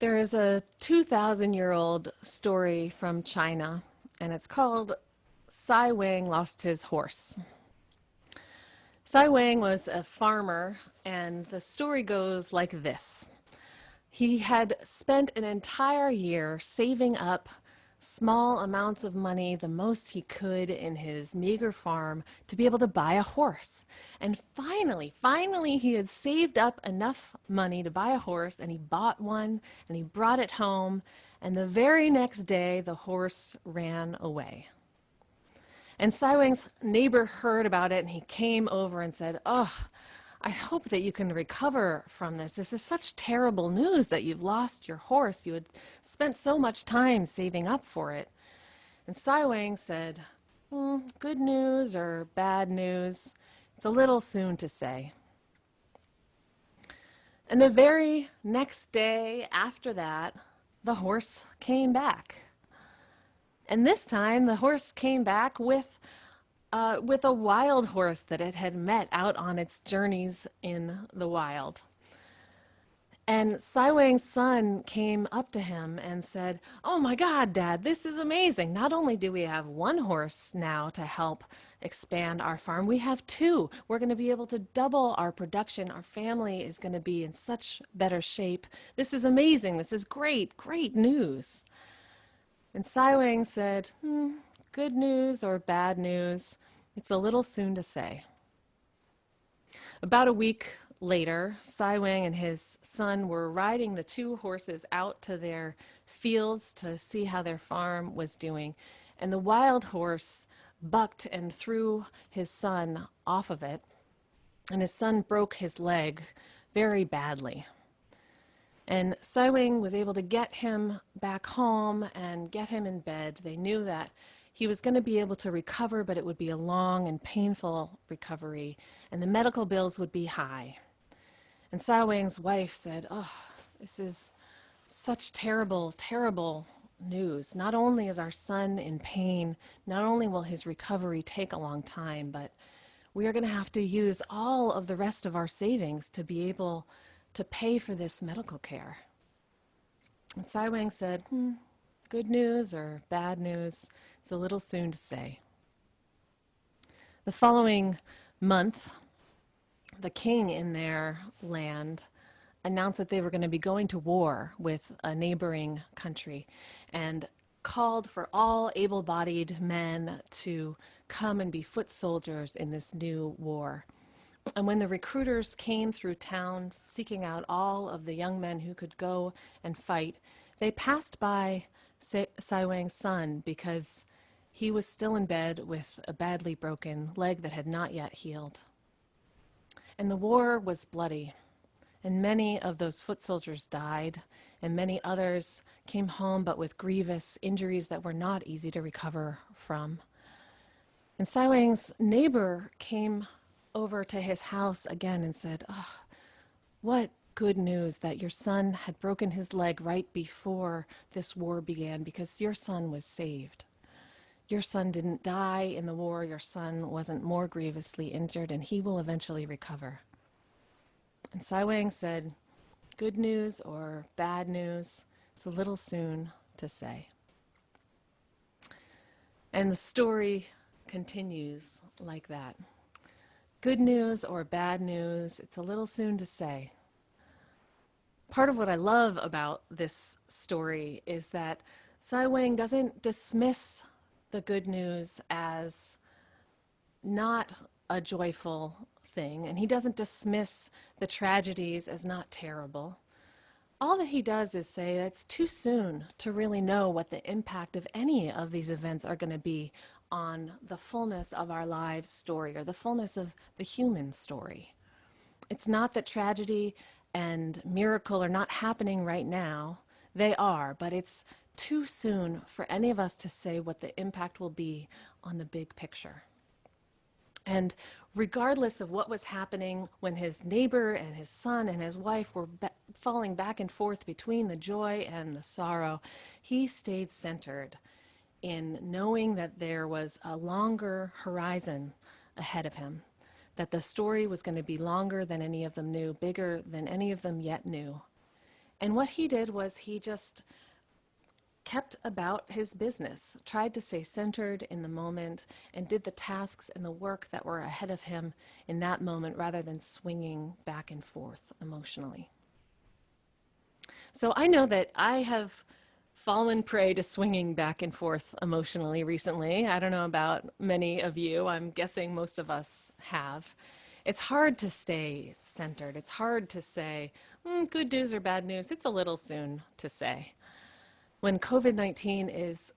There is a 2,000-year-old story from China, and it's called Sai Wang Lost His Horse. Sai Wang was a farmer, and the story goes like this. He had spent an entire year saving up small amounts of money, the most he could in his meager farm, to be able to buy a horse. And finally, he had saved up enough money to buy a horse, and he bought one, and he brought it home, and the very next day, the horse ran away. And Sai Wang's neighbor heard about it, and he came over and said, "Oh, I hope that you can recover from this. This is such terrible news that you've lost your horse. You had spent so much time saving up for it." And Sai Wang said, "Good news or bad news? It's a little soon to say." And the very next day after that, the horse came back. And this time, the horse came back with a wild horse that it had met out on its journeys in the wild. And Sai Wang's son came up to him and said, "Oh my God, Dad, this is amazing. Not only do we have one horse now to help expand our farm, we have two. We're going to be able to double our production. Our family is going to be in such better shape. This is amazing. This is great news." And Sai Wang said, "Good news or bad news? It's a little soon to say." About a week later, Sai Wang and his son were riding the two horses out to their fields to see how their farm was doing. And the wild horse bucked and threw his son off of it. And his son broke his leg very badly. And Sai Wang was able to get him back home and get him in bed. They knew that he was going to be able to recover, but it would be a long and painful recovery, and the medical bills would be high. And Sai Wang's wife said, "Oh, this is such terrible news. Not only is our son in pain, not only will his recovery take a long time, but we are going to have to use all of the rest of our savings to be able to pay for this medical care." And Sai Wang said, "Good news or bad news? It's a little soon to say." The following month, the king in their land announced that they were going to be going to war with a neighboring country and called for all able-bodied men to come and be foot soldiers in this new war. And when the recruiters came through town seeking out all of the young men who could go and fight, they passed by Sai Wang's son because he was still in bed with a badly broken leg that had not yet healed. And the war was bloody, and many of those foot soldiers died, and many others came home but with grievous injuries that were not easy to recover from. And Sai Wang's neighbor came over to his house again and said, "Oh, what good news that your son had broken his leg right before this war began, because your son was saved. Your son didn't die in the war. Your son wasn't more grievously injured, and he will eventually recover." And Sai Wang said, "Good news or bad news? It's a little soon to say." And the story continues like that. Good news or bad news, it's a little soon to say. Part of what I love about this story is that Sai Wang doesn't dismiss the good news as not a joyful thing, and he doesn't dismiss the tragedies as not terrible. All that he does is say that it's too soon to really know what the impact of any of these events are going to be on the fullness of our lives story, or the fullness of the human story. It's not that tragedy and miracle are not happening right now. They are, but it's too soon for any of us to say what the impact will be on the big picture. And regardless of what was happening when his neighbor and his son and his wife were falling back and forth between the joy and the sorrow, he stayed centered in knowing that there was a longer horizon ahead of him, that the story was going to be longer than any of them knew, bigger than any of them yet knew. And what he did was he just kept about his business, tried to stay centered in the moment, and did the tasks and the work that were ahead of him in that moment rather than swinging back and forth emotionally. So I know that I have fallen prey to swinging back and forth emotionally recently. I don't know about many of you. I'm guessing most of us have. It's hard to stay centered. It's hard to say, good news or bad news. It's a little soon to say. When COVID-19 is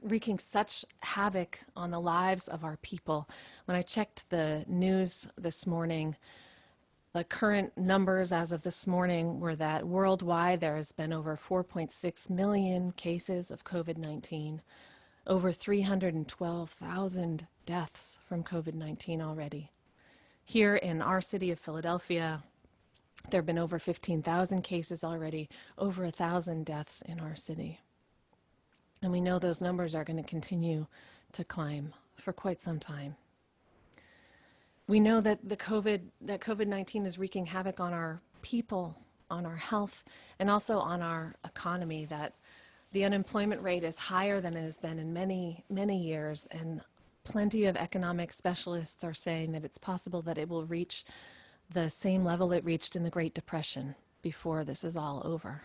wreaking such havoc on the lives of our people, when I checked the news this morning, the current numbers as of this morning were that worldwide there has been over 4.6 million cases of COVID-19, over 312,000 deaths from COVID-19 already. Here in our city of Philadelphia, there have been over 15,000 cases already, over 1,000 deaths in our city. And we know those numbers are going to continue to climb for quite some time. We know that COVID-19 is wreaking havoc on our people, on our health, and also on our economy, that the unemployment rate is higher than it has been in many, many years, and plenty of economic specialists are saying that it's possible that it will reach the same level it reached in the Great Depression before this is all over.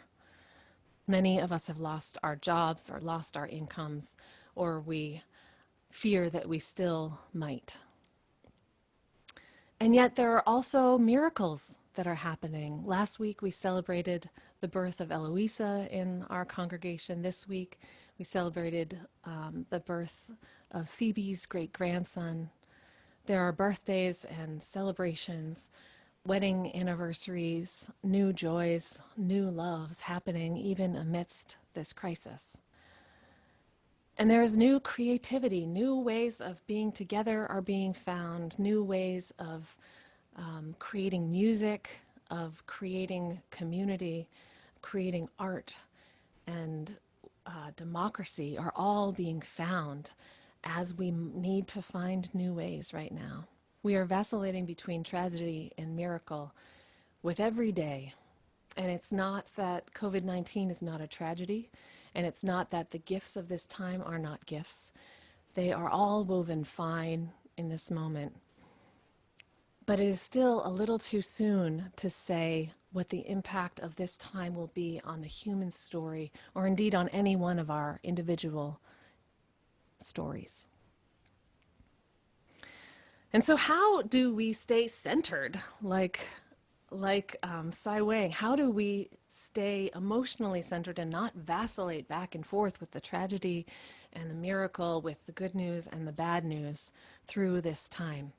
Many of us have lost our jobs or lost our incomes, or we fear that we still might. And yet there are also miracles that are happening. Last week we celebrated the birth of Eloisa in our congregation. This week we celebrated the birth of Phoebe's great-grandson. There are birthdays and celebrations, wedding anniversaries, new joys, new loves happening even amidst this crisis. And there is new creativity, new ways of being together are being found, new ways of creating music, of creating community, creating art, and democracy are all being found as we need to find new ways right now. We are vacillating between tragedy and miracle with every day. And it's not that COVID-19 is not a tragedy, and it's not that the gifts of this time are not gifts. They are all woven fine in this moment. But it is still a little too soon to say what the impact of this time will be on the human story, or indeed on any one of our individual stories. And so how do we stay centered like Sai Wang? How do we stay emotionally centered and not vacillate back and forth with the tragedy and the miracle, with the good news and the bad news through this time?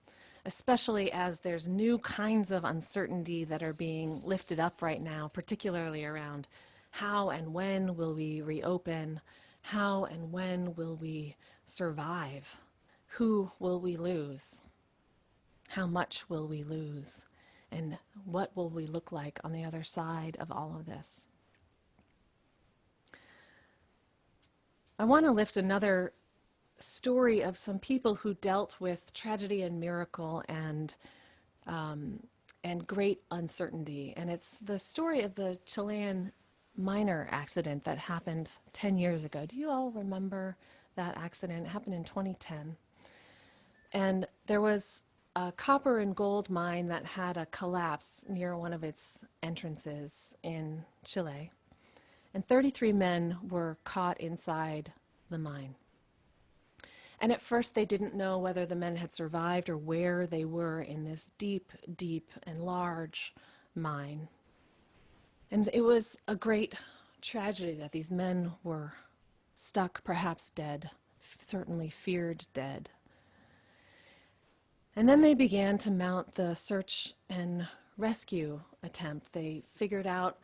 Especially as there's new kinds of uncertainty that are being lifted up right now, particularly around how and when will we reopen, how and when will we survive, who will we lose, how much will we lose, and what will we look like on the other side of all of this. I want to lift another story of some people who dealt with tragedy and miracle and great uncertainty. And it's the story of the Chilean miner accident that happened 10 years ago. Do you all remember that accident? It happened in 2010. And there was a copper and gold mine that had a collapse near one of its entrances in Chile. And 33 men were caught inside the mine. And at first they didn't know whether the men had survived or where they were in this deep, deep and large mine. And it was a great tragedy that these men were stuck, perhaps dead, certainly feared dead. And then they began to mount the search and rescue attempt. They figured out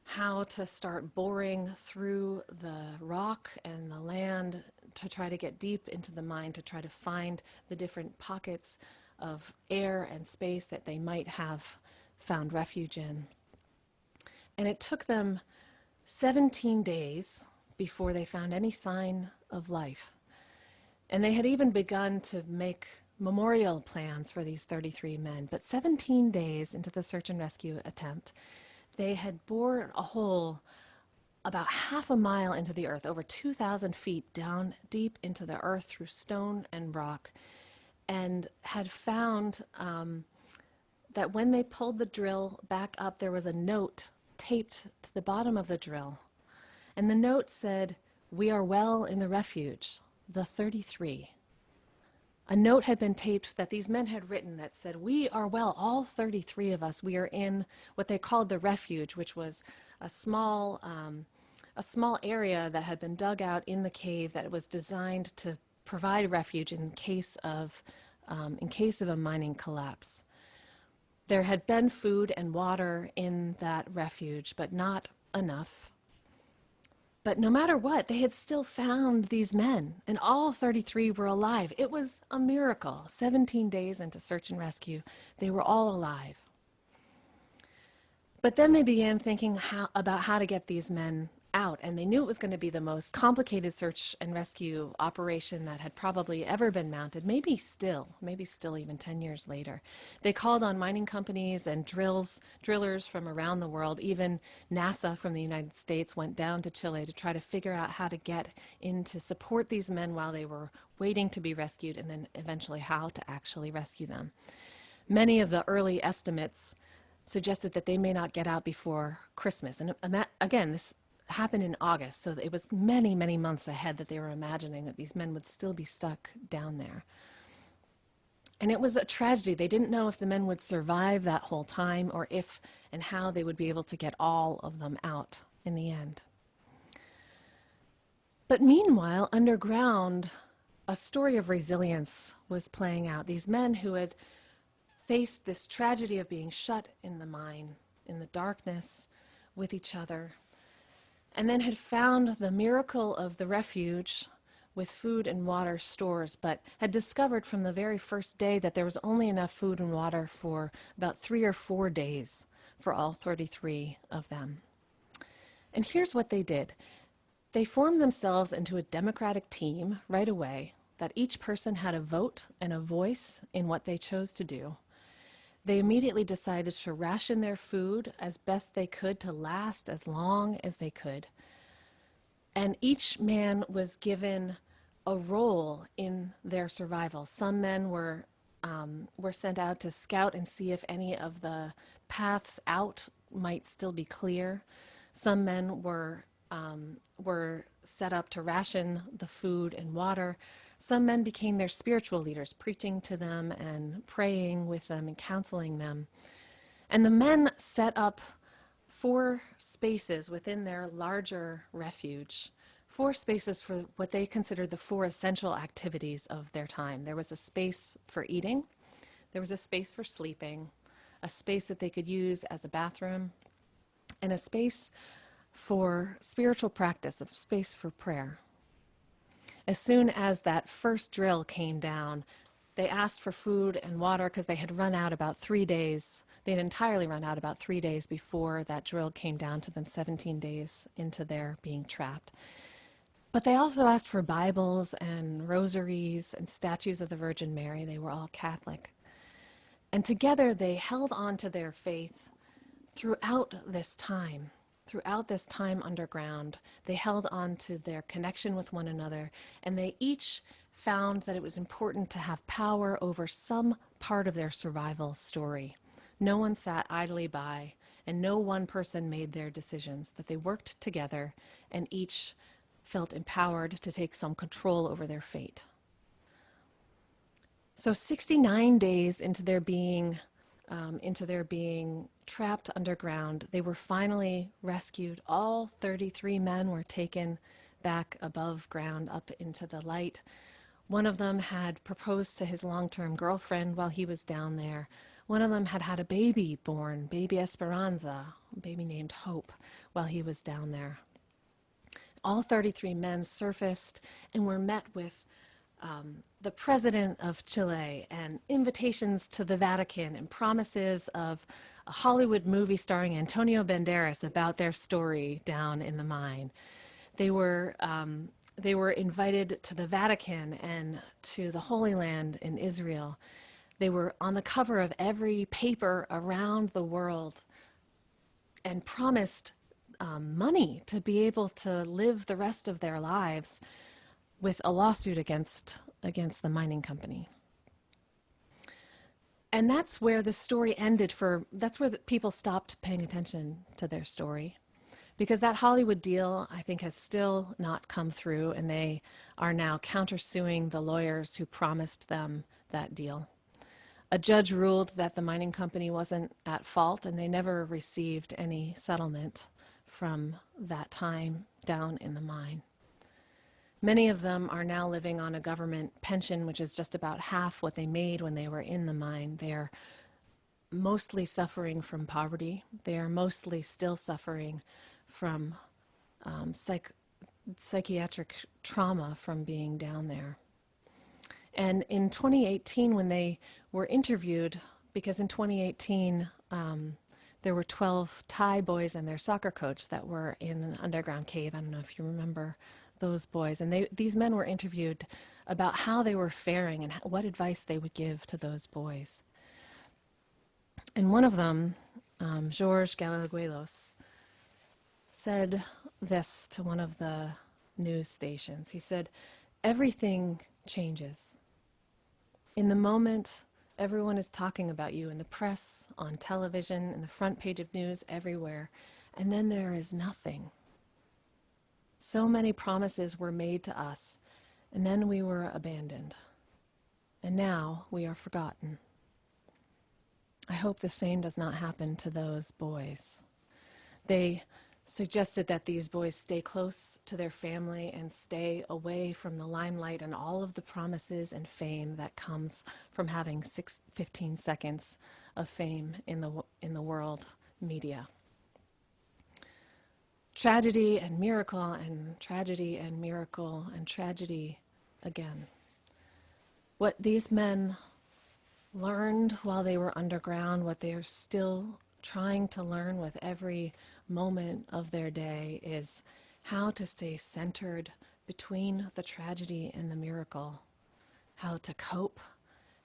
how to start boring through the rock and the land to try to get deep into the mine, to try to find the different pockets of air and space that they might have found refuge in. And it took them 17 days before they found any sign of life. And they had even begun to make memorial plans for these 33 men. But 17 days into the search and rescue attempt, They had bored a hole about half a mile into the earth, over 2,000 feet down deep into the earth through stone and rock, and had found that when they pulled the drill back up, there was a note taped to the bottom of the drill. And the note said, "We are well in the refuge, the 33." A note had been taped that these men had written that said, "We are well, all 33 of us. We are in what they called the refuge," which was a small area that had been dug out in the cave that was designed to provide refuge in case of a mining collapse. There had been food and water in that refuge, but not enough. But no matter what, they had still found these men, and all 33 were alive. It was a miracle. 17 days into search and rescue, they were all alive. But then they began thinking about how to get these men out, and they knew it was going to be the most complicated search and rescue operation that had probably ever been mounted, maybe still even 10 years later. They called on mining companies and drillers from around the world. Even NASA from the United States went down to Chile to try to figure out how to get in to support these men while they were waiting to be rescued, and then eventually how to actually rescue them. Many of the early estimates suggested that they may not get out before Christmas. And again, this happened in August, so it was many, many months ahead that they were imagining that these men would still be stuck down there. And it was a tragedy. They didn't know if the men would survive that whole time or if and how they would be able to get all of them out in the end. But meanwhile, underground, a story of resilience was playing out. These men who had faced this tragedy of being shut in the mine, in the darkness, with each other, and then had found the miracle of the refuge with food and water stores, but had discovered from the very first day that there was only enough food and water for about 3 or 4 days for all 33 of them. And here's what they did. They formed themselves into a democratic team right away, that each person had a vote and a voice in what they chose to do. They immediately decided to ration their food as best they could to last as long as they could. And each man was given a role in their survival. Some men were sent out to scout and see if any of the paths out might still be clear. Some men were set up to ration the food and water. Some men became their spiritual leaders, preaching to them and praying with them and counseling them. And the men set up 4 spaces within their larger refuge, 4 spaces for what they considered the 4 essential activities of their time. There was a space for eating, there was a space for sleeping, a space that they could use as a bathroom, and a space for spiritual practice, a space for prayer. As soon as that first drill came down, they asked for food and water because they had run out about 3 days. They had entirely run out about 3 days before that drill came down to them, 17 days into their being trapped. But they also asked for Bibles and rosaries and statues of the Virgin Mary. They were all Catholic. And together they held on to their faith throughout this time. Throughout this time underground, they held on to their connection with one another, and they each found that it was important to have power over some part of their survival story. No one sat idly by, and no one person made their decisions, that they worked together, and each felt empowered to take some control over their fate. So 69 days into their being trapped underground, they were finally rescued. All 33 men were taken back above ground up into the light. One of them had proposed to his long-term girlfriend while he was down there. One of them had had a baby born, baby Esperanza, a baby named Hope, while he was down there. All 33 men surfaced and were met with the president of Chile and invitations to the Vatican and promises of a Hollywood movie starring Antonio Banderas about their story down in the mine. They were invited to the Vatican and to the Holy Land in Israel. They were on the cover of every paper around the world, and promised money to be able to live the rest of their lives with a lawsuit against the mining company. And that's where the story ended that's where people stopped paying attention to their story. Because that Hollywood deal, I think, has still not come through, and they are now countersuing the lawyers who promised them that deal. A judge ruled that the mining company wasn't at fault, and they never received any settlement from that time down in the mine. Many of them are now living on a government pension, which is just about half what they made when they were in the mine. They are mostly suffering from poverty. They are mostly still suffering from psychiatric trauma from being down there. And in 2018, when they were interviewed, because in 2018, there were 12 Thai boys and their soccer coach that were in an underground cave. I don't know if you remember those boys. And these men were interviewed about how they were faring and what advice they would give to those boys. And one of them, George Galleguelos, said this to one of the news stations. He said, "Everything changes. In the moment, everyone is talking about you in the press, on television, in the front page of news, everywhere. And then there is nothing. So many promises were made to us, and then we were abandoned. And now we are forgotten." I hope the same does not happen to those boys. They suggested that these boys stay close to their family and stay away from the limelight and all of the promises and fame that comes from having 15 seconds of fame in the world media. Tragedy and miracle and tragedy and miracle and tragedy again. What these men learned while they were underground, what they are still trying to learn with every moment of their day, is how to stay centered between the tragedy and the miracle, how to cope,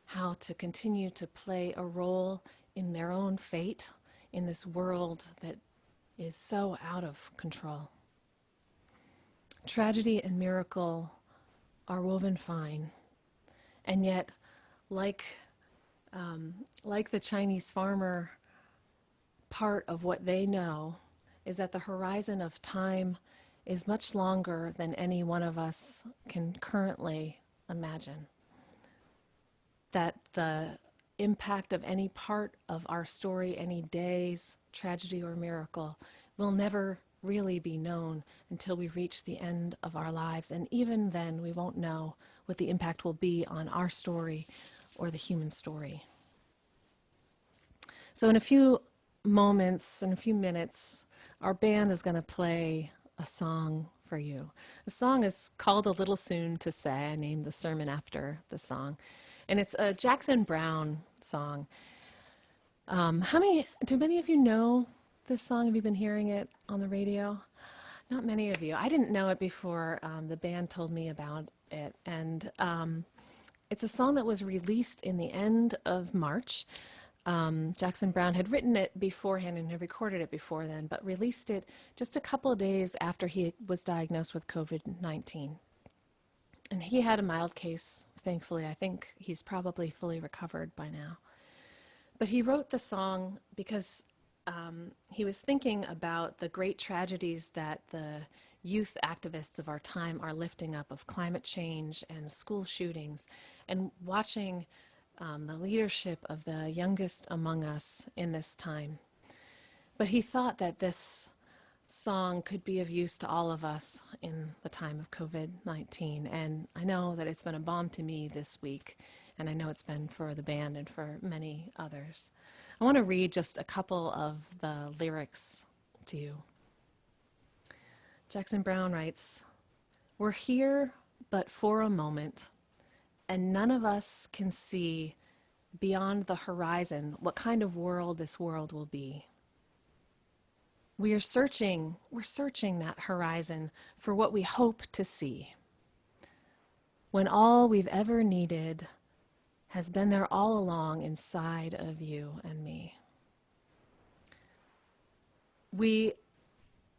how to continue to play a role in their own fate in this world that is so out of control. Tragedy and miracle are woven fine, and yet, like the Chinese farmer, part of what they know is that the horizon of time is much longer than any one of us can currently imagine. That the impact of any part of our story, any day's tragedy or miracle, will never really be known until we reach the end of our lives. And even then, we won't know what the impact will be on our story or the human story. So in a few moments, in a few minutes, our band is going to play a song for you. The song is called A Little Soon to Say. I named the sermon after the song. And it's a Jackson Browne song. Do many of you know this song? Have you been hearing it on the radio? Not many of you. I didn't know it before the band told me about it. And it's a song that was released in the end of March. Jackson Browne had written it beforehand and had recorded it before then, but released it just a couple of days after he was diagnosed with COVID-19. And he had a mild case, thankfully. I think he's probably fully recovered by now. But he wrote the song because he was thinking about the great tragedies that the youth activists of our time are lifting up, of climate change and school shootings, and watching the leadership of the youngest among us in this time. But he thought that this song could be of use to all of us in the time of COVID-19. And I know that it's been a balm to me this week, and I know it's been for the band and for many others. I want to read just a couple of the lyrics to you. Jackson Browne writes, "We're here but for a moment, and none of us can see beyond the horizon what kind of world this world will be. We're searching that horizon for what we hope to see, when all we've ever needed has been there all along inside of you and me." We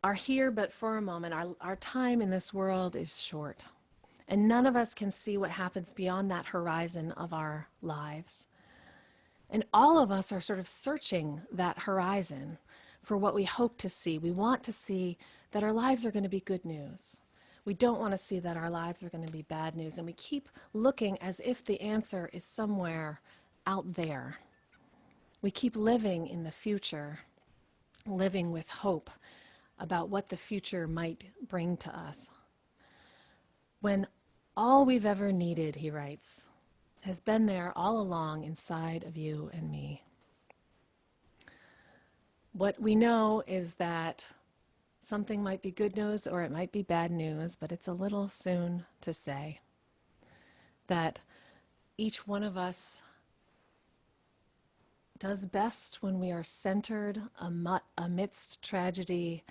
are here but for a moment. Our time in this world is short, and none of us can see what happens beyond that horizon of our lives. And all of us are sort of searching that horizon for what we hope to see. We want to see that our lives are going to be good news. We don't want to see that our lives are going to be bad news. And we keep looking as if the answer is somewhere out there. We keep living in the future, living with hope about what the future might bring to us. When all we've ever needed, he writes, has been there all along inside of you and me. What we know is that something might be good news or it might be bad news, but it's a little soon to say. That each one of us does best when we are centered amidst tragedy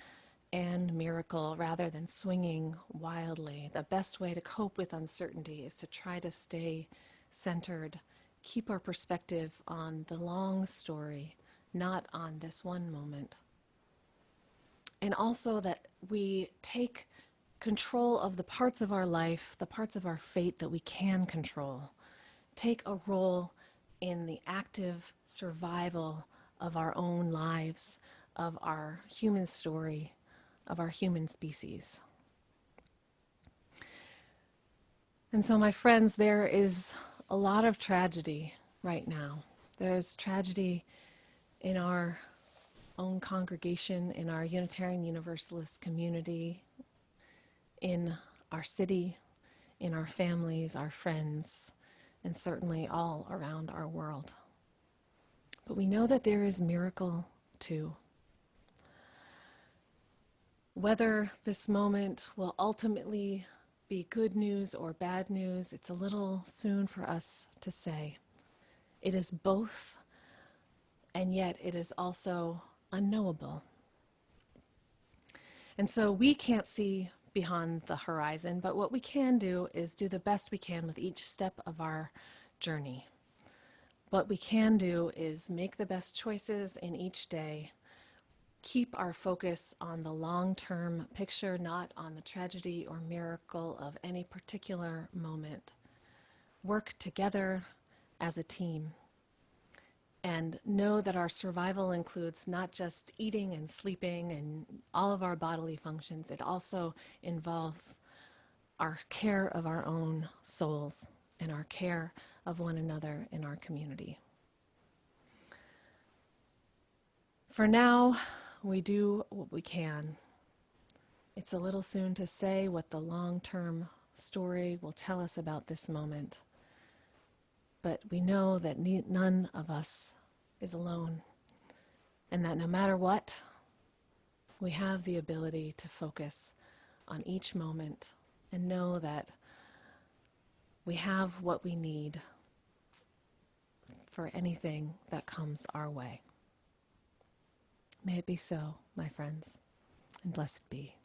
and miracle rather than swinging wildly. The best way to cope with uncertainty is to try to stay centered, keep our perspective on the long story, not on this one moment. And also that we take control of the parts of our life, the parts of our fate that we can control. Take a role in the active survival of our own lives, of our human story, of our human species. And so, my friends, there is a lot of tragedy right now. There's tragedy in our own congregation, in our Unitarian Universalist community, in our city, in our families, our friends, and certainly all around our world. But we know that there is miracle too. Whether this moment will ultimately be good news or bad news, it's a little soon for us to say. It is both, and yet it is also unknowable. And so we can't see beyond the horizon, but what we can do is do the best we can with each step of our journey. What we can do is make the best choices in each day, keep our focus on the long-term picture, not on the tragedy or miracle of any particular moment. Work together as a team and know that our survival includes not just eating and sleeping and all of our bodily functions. It also involves our care of our own souls and our care of one another in our community. For now, we do what we can. It's a little soon to say what the long-term story will tell us about this moment. But we know that none of us is alone, and that no matter what, we have the ability to focus on each moment and know that we have what we need for anything that comes our way. May it be so, my friends, and blessed be.